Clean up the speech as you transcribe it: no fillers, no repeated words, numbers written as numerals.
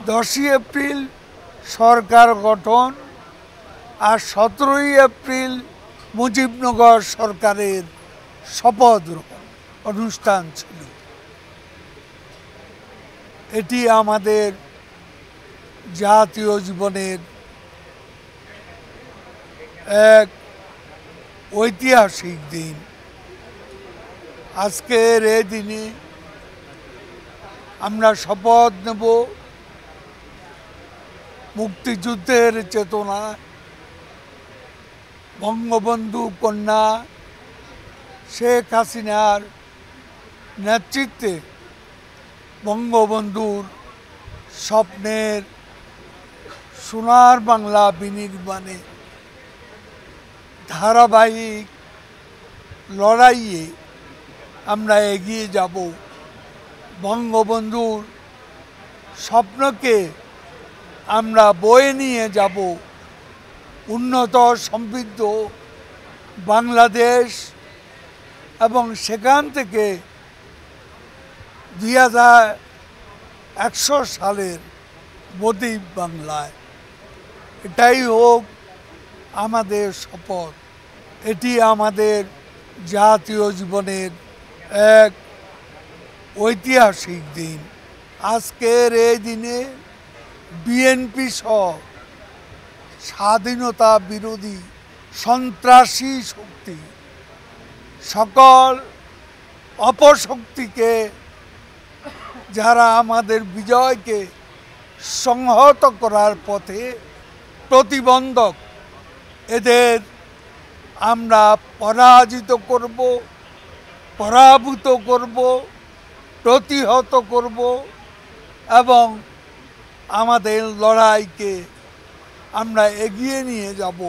10ই April সরকার গঠন আর 17ই April Mujibnagar সরকারের শপথ গ্রহণ অনুষ্ঠান ছিল। এটি আমাদের জাতীয় জীবনের এক ঐতিহাসিক দিন। আজকের এই দিনে আমরা শপথ নেব মুক্তিযুদ্ধের চেতনা, বঙ্গবন্ধু কন্যা শেখ হাসিনার নেতৃত্বে বঙ্গবন্ধুর স্বপ্নের সোনার বাংলা বিনির্মাণে ধারাবাহিক লড়াইয়ে আমরা এগিয়ে যাব। বঙ্গবন্ধুর স্বপ্নকে আমরা বয়ে নিয়ে যাব উন্নত সমৃদ্ধ বাংলাদেশ এবং সেখান থেকে 2100 সালের বদ্বীপ বাংলায়। এটাই হোক আমাদের শপথ। এটি আমাদের জাতীয় জীবনের এক ঐতিহাসিক দিন। আজকের এই দিনে বিএনপি সহ স্বাধীনতা বিরোধী সন্ত্রাসী শক্তি সকল অপশক্তিকে, যারা আমাদের বিজয়কে সংহত করার পথে প্রতিবন্ধক, এদের আমরা পরাজিত করব, পরাভূত করব, প্রতিহত করব এবং আমাদের লড়াইকে আমরা এগিয়ে নিয়ে যাব।